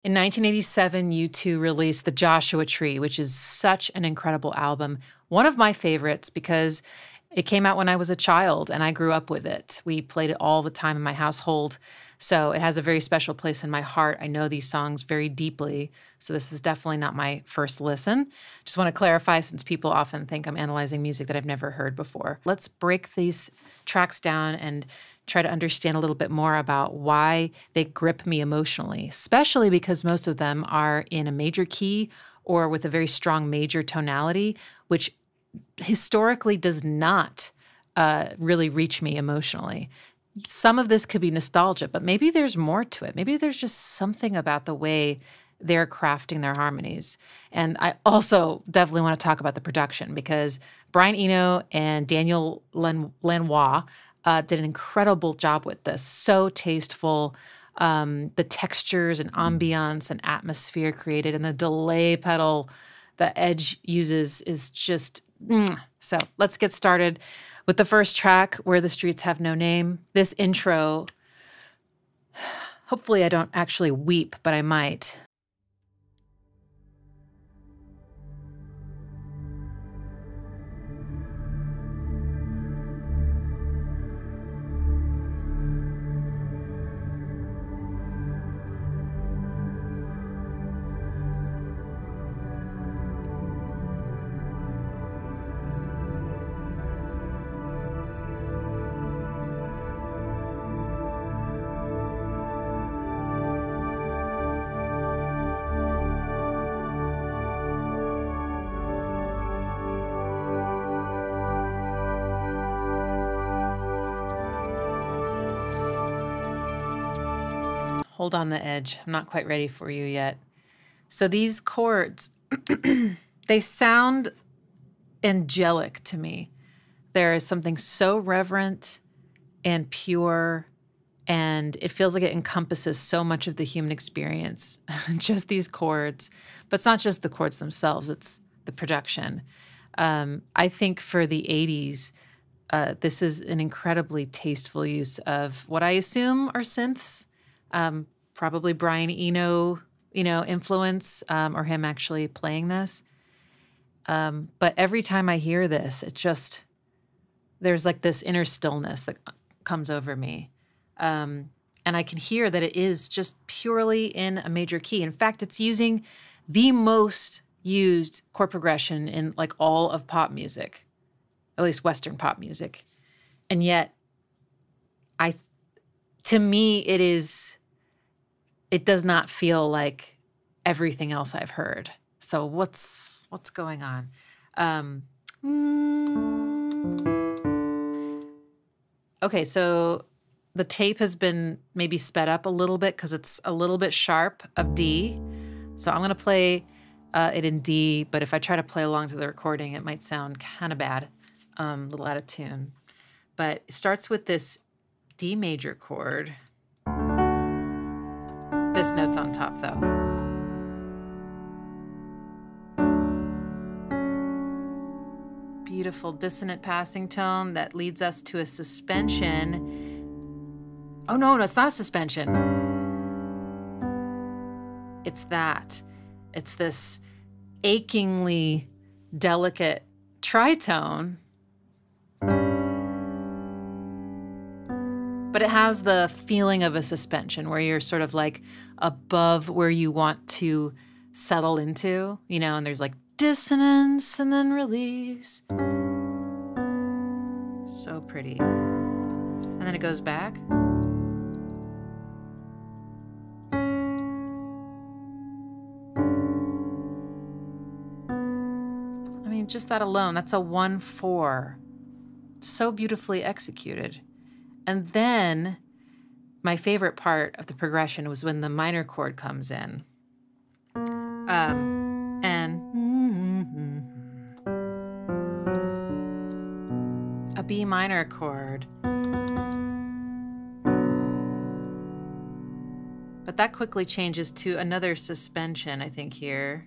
In 1987, U2 released The Joshua Tree, which is such an incredible album. One of my favorites because it came out when I was a child and I grew up with it. We played it all the time in my household. So it has a very special place in my heart. I know these songs very deeply. So this is definitely not my first listen. Just want to clarify since people often think I'm analyzing music that I've never heard before. Let's break these tracks down and try to understand a little bit more about why they grip me emotionally, especially because most of them are in a major key or with a very strong major tonality, which historically does not really reach me emotionally. Some of this could be nostalgia, but maybe there's more to it. Maybe there's just something about the way they're crafting their harmonies. And I also definitely want to talk about the production because Brian Eno and Daniel Lanois did an incredible job with this. So tasteful. The textures and ambiance and atmosphere created, and the delay pedal that Edge uses is just So let's get started with the first track, Where the Streets Have No Name. This intro, hopefully I don't actually weep, but I might. Hold on the edge. I'm not quite ready for you yet. So these chords, they sound angelic to me. There is something so reverent and pure, and it feels like it encompasses so much of the human experience, just these chords. But it's not just the chords themselves, it's the production. I think for the 80s, this is an incredibly tasteful use of what I assume are synths. Probably Brian Eno, influence, or him actually playing this. But every time I hear this, there's like this inner stillness that comes over me. And I can hear that it is just purely in a major key. In fact, it's using the most used chord progression in like all of pop music, at least Western pop music. And yet, to me, it does not feel like everything else I've heard. So what's going on? Okay, so the tape has been maybe sped up a little bit because it's a little bit sharp of D. So I'm going to play it in D, but if I try to play along to the recording, it might sound kind of bad, a little out of tune. But it starts with this D major chord. This note's on top, though. Beautiful dissonant passing tone that leads us to a suspension. Oh, no, it's not a suspension. It's that. It's this achingly delicate tritone. But it has the feeling of a suspension where you're sort of like above where you want to settle into, and there's like dissonance and then release. So pretty. And then it goes back. I mean, just that alone, that's a 1/4. So beautifully executed. And then my favorite part of the progression was when the minor chord comes in. And a B minor chord. But that quickly changes to another suspension, I think, here.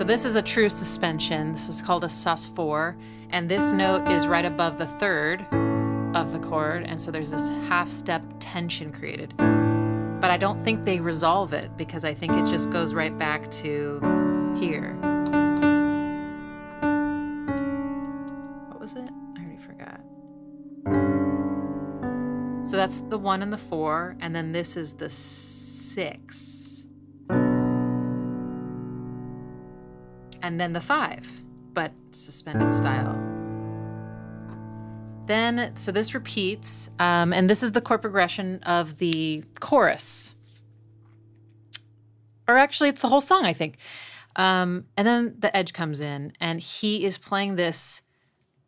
So this is a true suspension. This is called a sus4, and this note is right above the third of the chord, and so there's this half-step tension created. But I don't think they resolve it because I think it just goes right back to here. What was it? I already forgot. So that's the 1 and the 4, and then this is the 6. And then the 5, but suspended style. Then, so this repeats, and this is the chord progression of the chorus. Or actually, it's the whole song, I think. And then the Edge comes in, and he is playing this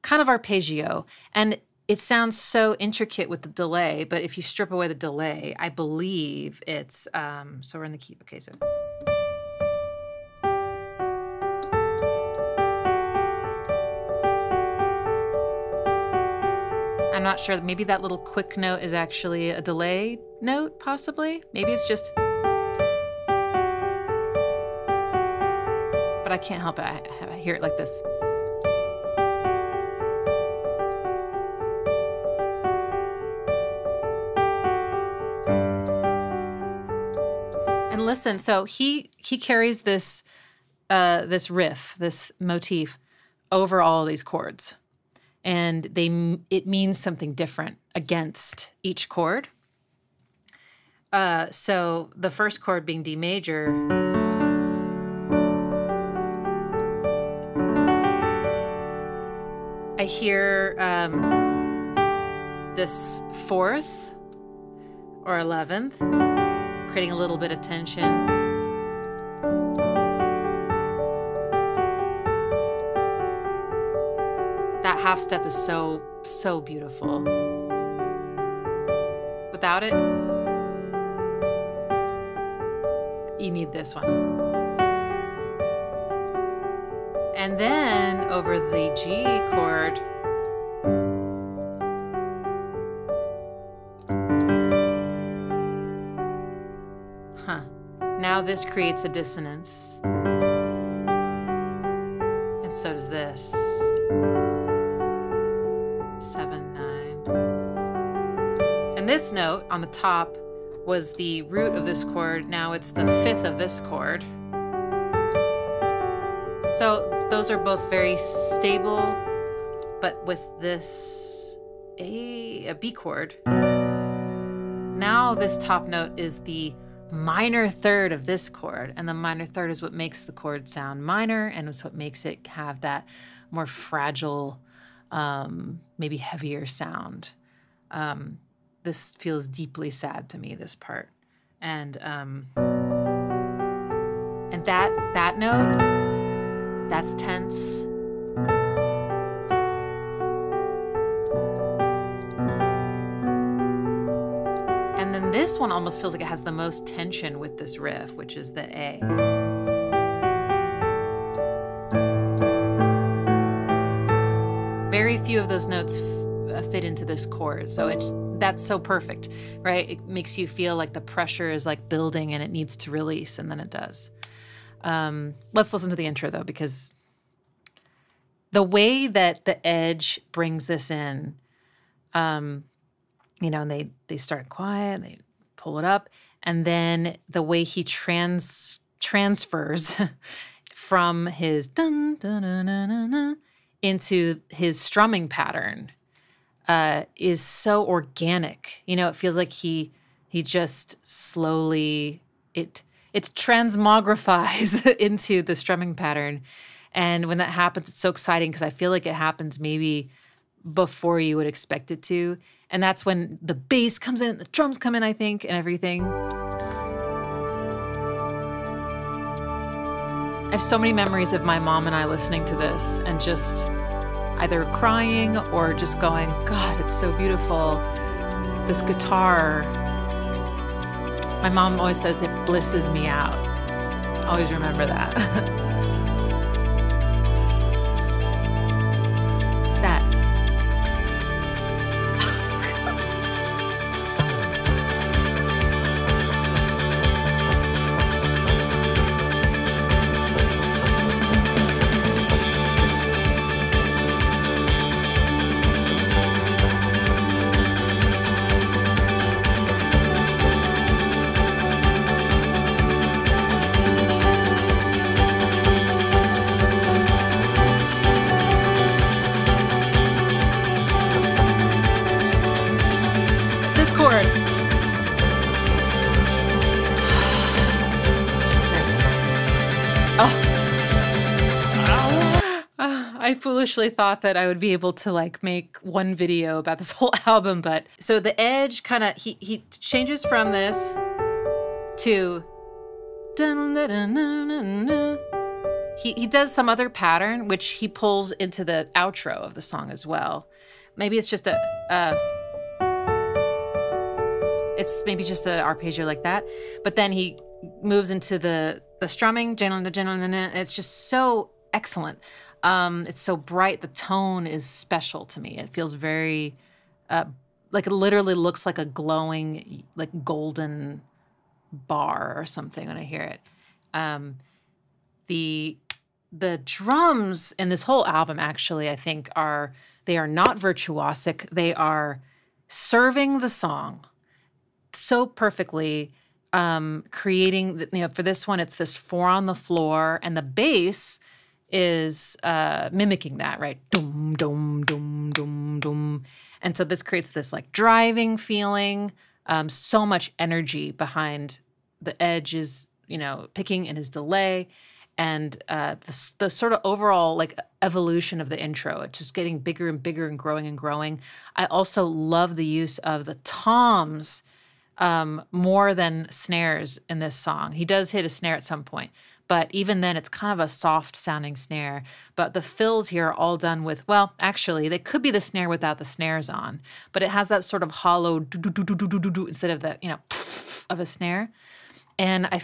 kind of arpeggio. And it sounds so intricate with the delay, but if you strip away the delay, I believe it's, so we're in the key, okay, so. I'm not sure, maybe that little quick note is actually a delay note, possibly. Maybe it's just, but I can't help it, I hear it like this. And listen, so he carries this this riff, this motif over all these chords. And it means something different against each chord. So the first chord being D major, I hear this 4th or 11th, creating a little bit of tension. That half step is so, so beautiful. Without it, you need this one. And then over the G chord, now this creates a dissonance. And so does this. 7, 9. And this note on the top was the root of this chord. Now it's the 5th of this chord. So those are both very stable, but with this a B chord. Now this top note is the minor third of this chord, and the minor third is what makes the chord sound minor, and it's what makes it have that more fragile, maybe heavier sound. This feels deeply sad to me, this part. And that note, that's tense. And then this one almost feels like it has the most tension with this riff, which is the A. Very few of those notes fit into this chord, so that's so perfect, right? It makes you feel like the pressure is like building and it needs to release, and then it does. Let's listen to the intro though, because the way that the Edge brings this in, you know, and they start quiet, they pull it up, and then the way he transfers from his dun dun dun dun dun dun into his strumming pattern is so organic. You know, it feels like he just slowly it transmogrifies into the strumming pattern. And when that happens, it's so exciting because I feel like it happens maybe before you would expect it to. And that's when the bass comes in, the drums come in, I think, and everything. I have so many memories of my mom and I listening to this and just either crying or just going, God, it's so beautiful. This guitar. My mom always says it blisses me out. Always remember that. That. foolishly thought that I would be able to like make one video about this whole album, but so the Edge kind of he changes from this to he does some other pattern which he pulls into the outro of the song as well. Maybe it's just it's maybe just an arpeggio like that, but then he moves into the strumming, it's just so excellent. It's so bright. The tone is special to me. It feels very, like it literally looks like a glowing, like golden bar or something when I hear it. The drums in this whole album actually, I think they are not virtuosic. They are serving the song so perfectly, creating, for this one, it's this 4 on the floor, and the bass is mimicking that, right? Dum, dum, dum, dum, dum. And so this creates this like driving feeling, so much energy behind the Edge's, picking and his delay, and the sort of overall like evolution of the intro. It's just getting bigger and bigger and growing and growing. I also love the use of the toms more than snares in this song. He does hit a snare at some point, but even then it's kind of a soft sounding snare. But the fills here are all done with, well, actually they could be the snare without the snares on, but it has that sort of hollow do instead of the, of a snare. And I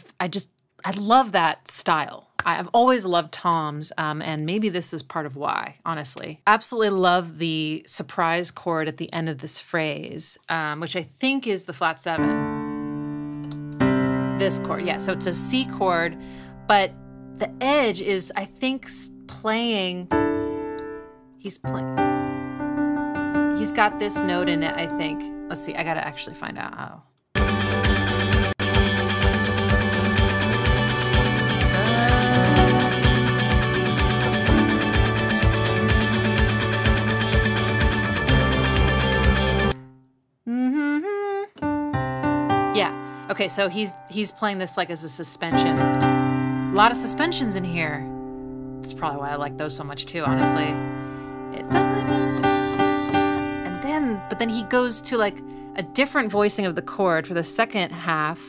love that style. I've always loved toms, and maybe this is part of why, honestly. Absolutely love the surprise chord at the end of this phrase, which I think is the flat 7. This chord, yeah, so it's a C chord, but the Edge is, I think, playing, he's got this note in it, I think. Let's see, I gotta actually find out how. Okay, so he's playing this like as a suspension. A lot of suspensions in here. That's probably why I like those so much too, honestly. But then he goes to like a different voicing of the chord for the second half,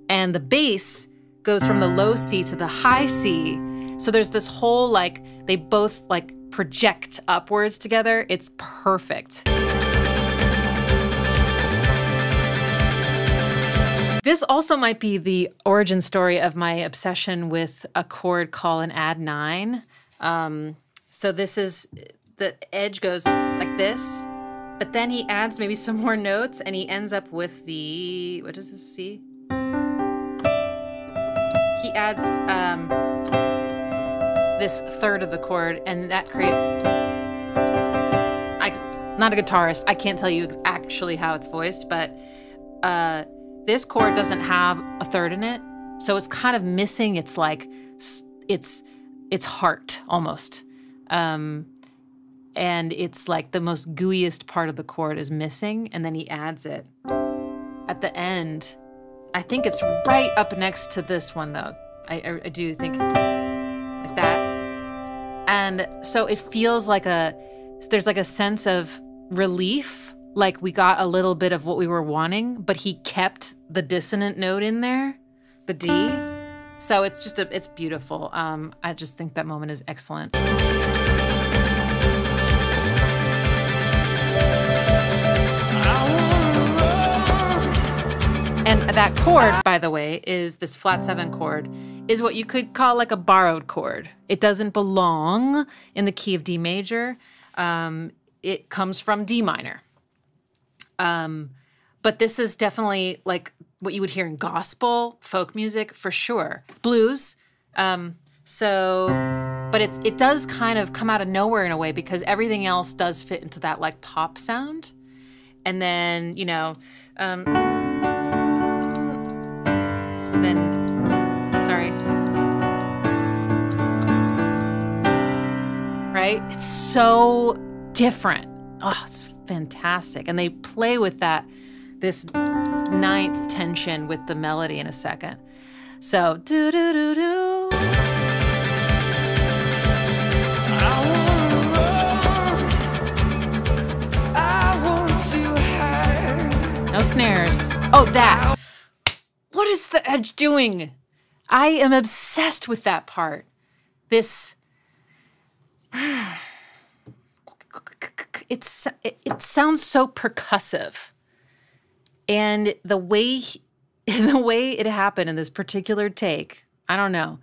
and the bass goes from the low C to the high C. So there's this whole like, they both like project upwards together. It's perfect. This also might be the origin story of my obsession with a chord called an add 9. So this is, the Edge goes like this, but then he adds maybe some more notes and he ends up with the, what does this see? He adds this third of the chord, and that creates, not a guitarist, I can't tell you actually how it's voiced, but this chord doesn't have a third in it, so it's kind of missing its like its heart almost, and it's like the most gooeyest part of the chord is missing, and then he adds it at the end. I think it's right up next to this one though. I do think like that, and so it feels like there's like a sense of relief. Like we got a little bit of what we were wanting, but he kept the dissonant note in there, the D. So it's just it's beautiful. I just think that moment is excellent. And that chord, by the way, is this flat 7 chord, is what you could call like a borrowed chord. It doesn't belong in the key of D major. It comes from D minor. But this is definitely like what you would hear in gospel, folk music, for sure. Blues. But it does kind of come out of nowhere in a way because everything else does fit into that like pop sound. And then, right? It's so different. Oh, it's fantastic. And they play with this 9th tension with the melody in a second. So, do do do do. No snares. Oh, that. What is the Edge doing? I am obsessed with that part. This. It sounds so percussive. And the way it happened in this particular take, I don't know,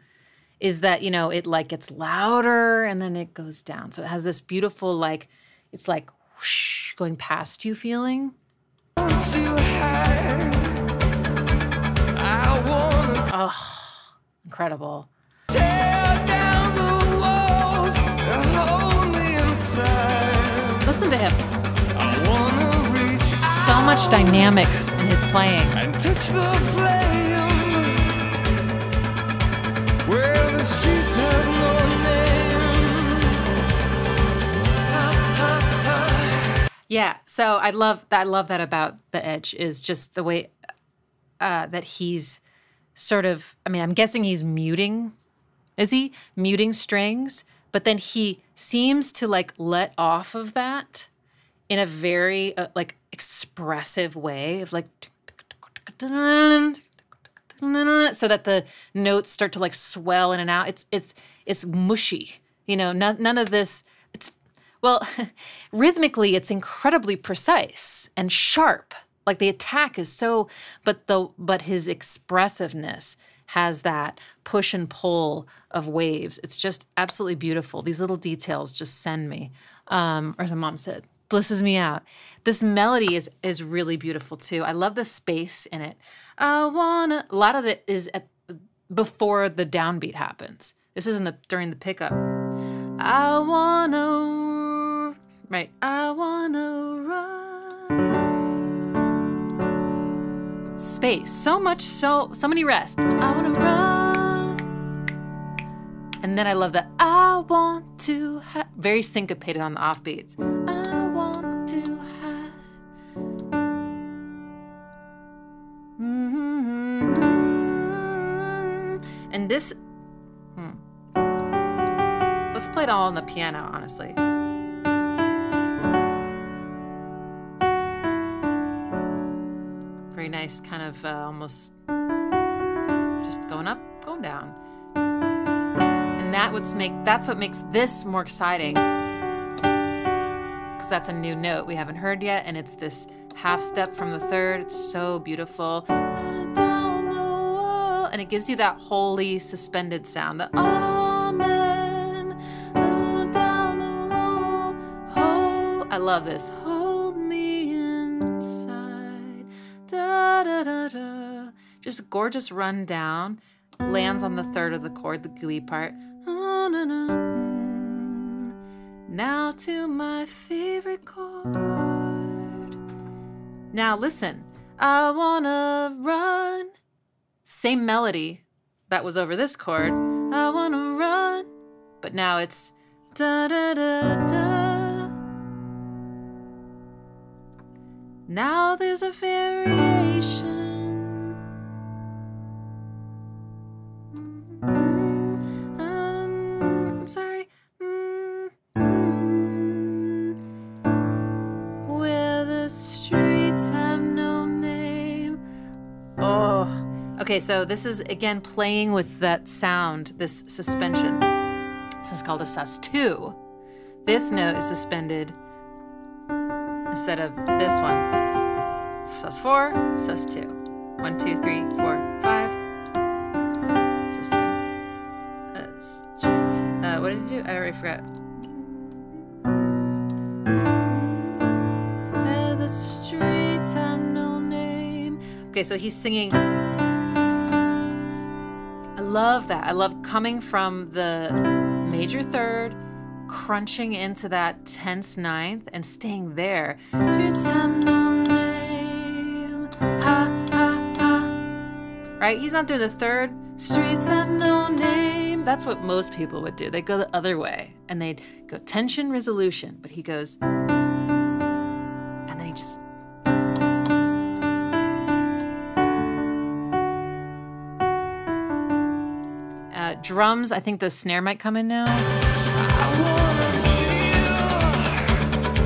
is that, you know, it like gets louder and then it goes down. So it has this beautiful, like, it's like whoosh, going past you feeling. Oh, incredible. Listen to him. So much dynamics in his playing. And touch the flame where the streets have no name. Yeah, so I love that about the Edge, is just the way that he's sort of, I mean, I'm guessing he's muting. Is he muting strings? But then he seems to like let off of that in a very like expressive way of like, so that the notes start to like swell in and out. It's mushy, you know. None of this. It's, well, rhythmically, it's incredibly precise and sharp. Like the attack is so, but his expressiveness has that push and pull of waves. It's just absolutely beautiful. These little details just send me, or as my mom said, blisses me out. This melody is really beautiful too. I love the space in it. A lot of it is before the downbeat happens. This isn't during the pickup. I wanna run. Space, so many rests. I wanna run. And then I love that I want to very syncopated on the offbeats. I want to hide. And this, let's play it all on the piano, honestly. Very nice, kind of almost just going up, going down. And that's what makes this more exciting, because that's a new note we haven't heard yet, and it's this half step from the third. It's so beautiful. And it gives you that holy suspended sound, the amen. I love this. Hold me inside. Da, da, da, da. Just a gorgeous run down. Lands on the third of the chord, the gooey part. Now to my favorite chord. Now listen. I wanna run. Same melody that was over this chord. I wanna run. But now it's da da da da. Now there's a variation. I'm sorry. Where the streets have no name. Oh. Okay, so this is, again, playing with that sound, this suspension. This is called a sus2. This note is suspended instead of this one. sus4, sus2. 1, 2, 3, 4, 5. sus2. What did you do? I already forgot. The streets have no name. Okay, so he's singing. I love that. I love coming from the major third, crunching into that tense ninth, and staying there. Streets have no name. Ha, ha, ha. Right? He's not doing the third. Streets have no name. That's what most people would do. They go the other way, and they'd go tension, resolution. But he goes, and then he just. Drums, I think the snare might come in now. I wanna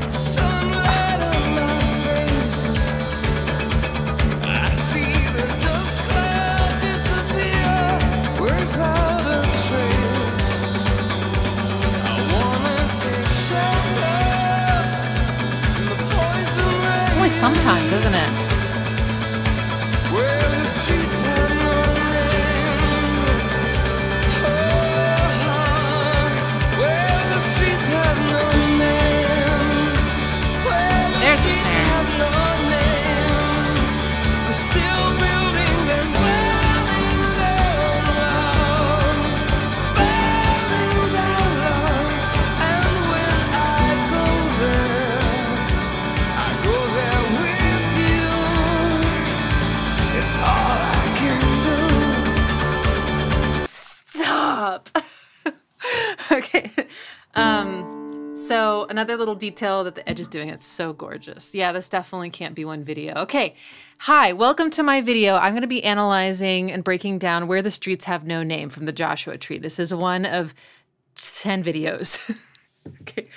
feel sunlight on my face. sometimes, isn't it? Where the streets have no name. Where the streets have no name. Where the There's the streets snare. have no name. We're still building them, burning down love, burning down love. And when I go there with you. It's all I can do. Stop. Okay. So another little detail that the Edge is doing, it's so gorgeous. Yeah, this definitely can't be one video. Okay. Hi, welcome to my video. I'm going to be analyzing and breaking down Where the Streets Have No Name from the Joshua Tree. This is one of 10 videos. Okay.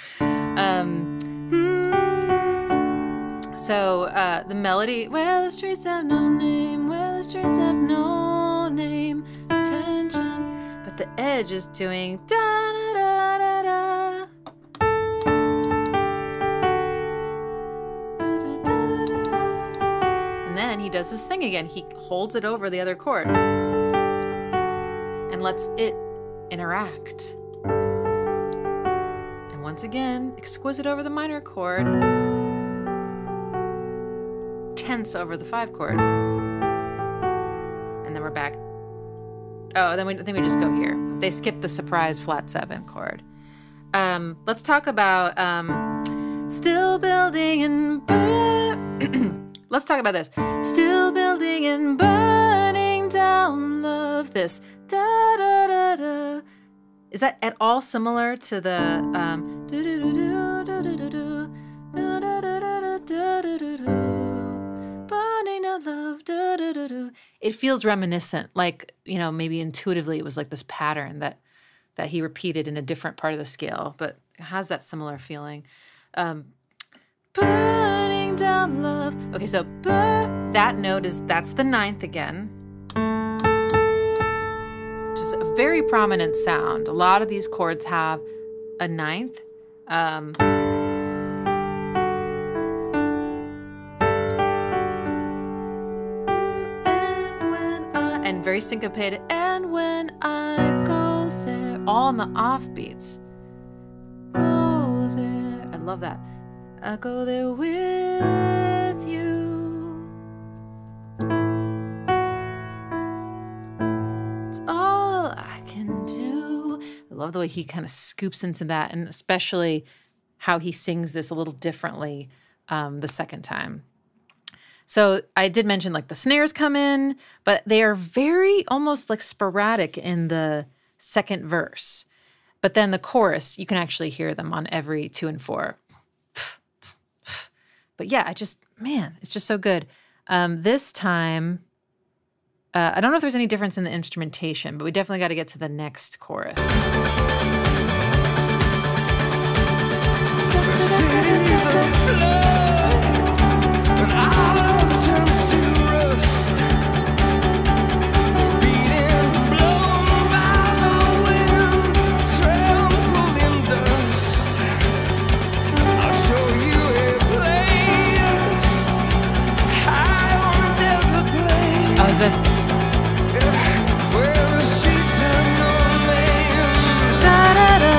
So the melody, where the streets have no name, where the streets have no name, attention. But the Edge is doing da da da da da. And then he does this thing again. He holds it over the other chord and lets it interact. And once again, exquisite over the minor chord, tense over the 5 chord, and then we're back. Oh, then I think we just go here. They skipped the surprise flat 7 chord. Let's talk about still building and let's talk about this. Still building and burning down love. This da da da da. Is that at all similar to the do do do do do do do do da da da da da da da da? Burning out love, da, da, da, da. It feels reminiscent, like, you know, maybe intuitively it was like this pattern that he repeated in a different part of the scale, but it has that similar feeling. Burning down love. Okay, so that note that's the 9th again. Which is a very prominent sound. A lot of these chords have a 9th. And very syncopated. And when I go there, all in the offbeats. Go there. I love that. I go there with you. It's all I can do. I love the way he kind of scoops into that, and especially how he sings this a little differently the second time. So I did mention like the snares come in, but they are very almost like sporadic in the second verse. But then the chorus, you can actually hear them on every 2 and 4. But yeah, man, it's just so good. This time, I don't know if there's any difference in the instrumentation, but we definitely got to get to the next chorus. The city's afloat, and all of it turns to rust. Beaten, blown by the wind, trampled in dust. I'll show you a place, high on a desert plain. Oh, is this? Where the streets have no name. Da, da, da.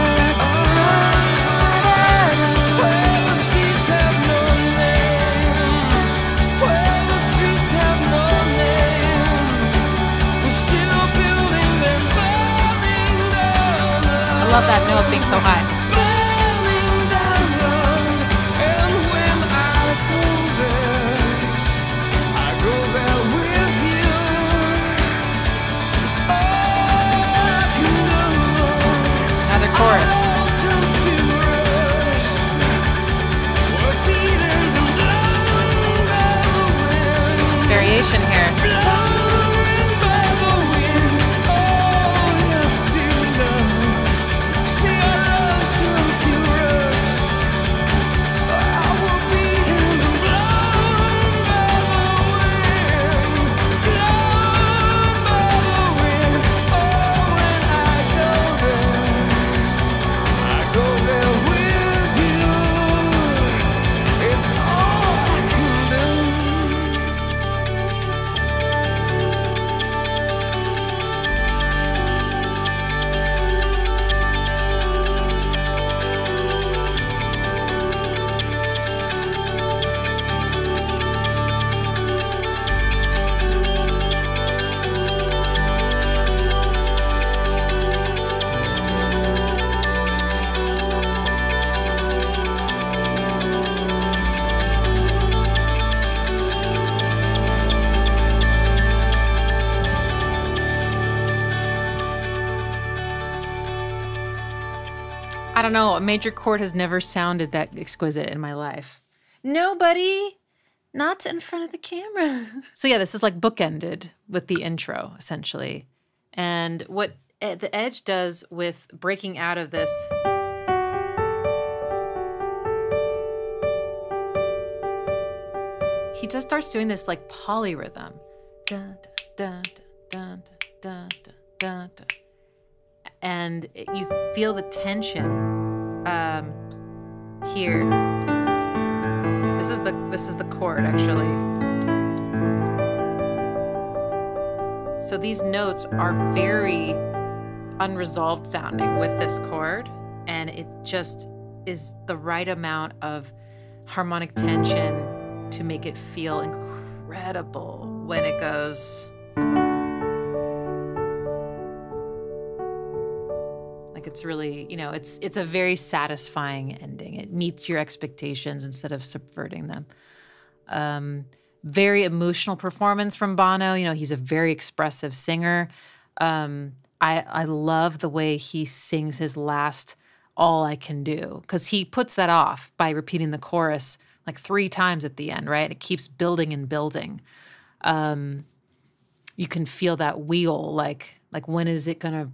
Where the streets have no name. Where the streets have no name. We're still building them, burning down love. I love that note being so high. Burning down love. And when I go there with you. It's all I can do. Another chorus. Variation here. Go there with you. It's all I can do. don't know, a major chord has never sounded that exquisite in my life. Nobody, not in front of the camera. So yeah, this is like bookended with the intro, essentially. And what the Edge does with breaking out of this, he just starts doing this like polyrhythm. Dun, dun, dun, dun, dun, dun, dun. And you feel the tension here. This is the chord, actually. So these notes are very unresolved sounding with this chord, and it just is the right amount of harmonic tension to make it feel incredible when it goes. Like it's really, you know, it's a very satisfying ending. It meets your expectations instead of subverting them. Very emotional performance from Bono. You know, he's a very expressive singer. I love the way he sings his last "All I Can Do," because he puts that off by repeating the chorus like 3 times at the end, right? It keeps building and building. You can feel that wheel, like when is it gonna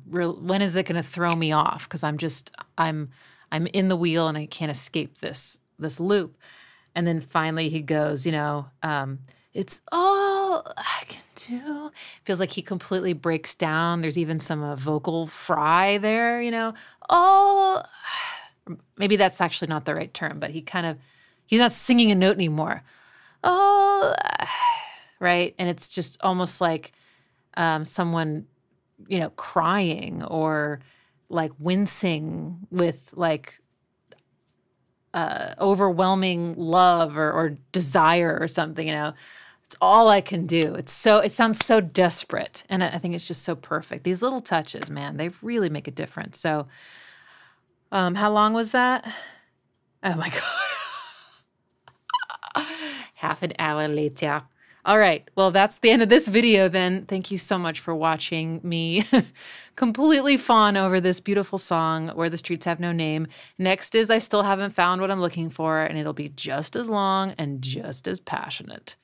throw me off? Because I'm in the wheel and I can't escape this loop. And then finally he goes, you know, it's all I can do. Feels like he completely breaks down. There's even some vocal fry there, you know. Oh, maybe that's actually not the right term, but he's not singing a note anymore. Oh, right. And it's just almost like someone, you know, crying or like wincing with like overwhelming love or desire or something, you know. It's all I can do. It sounds so desperate. And I think it's just so perfect. These little touches, man, they really make a difference. So how long was that? Oh my God. Half an hour later. All right. Well, that's the end of this video then. Thank you so much for watching me completely fawn over this beautiful song, Where the Streets Have No Name. Next is I Still Haven't Found What I'm Looking For, and it'll be just as long and just as passionate.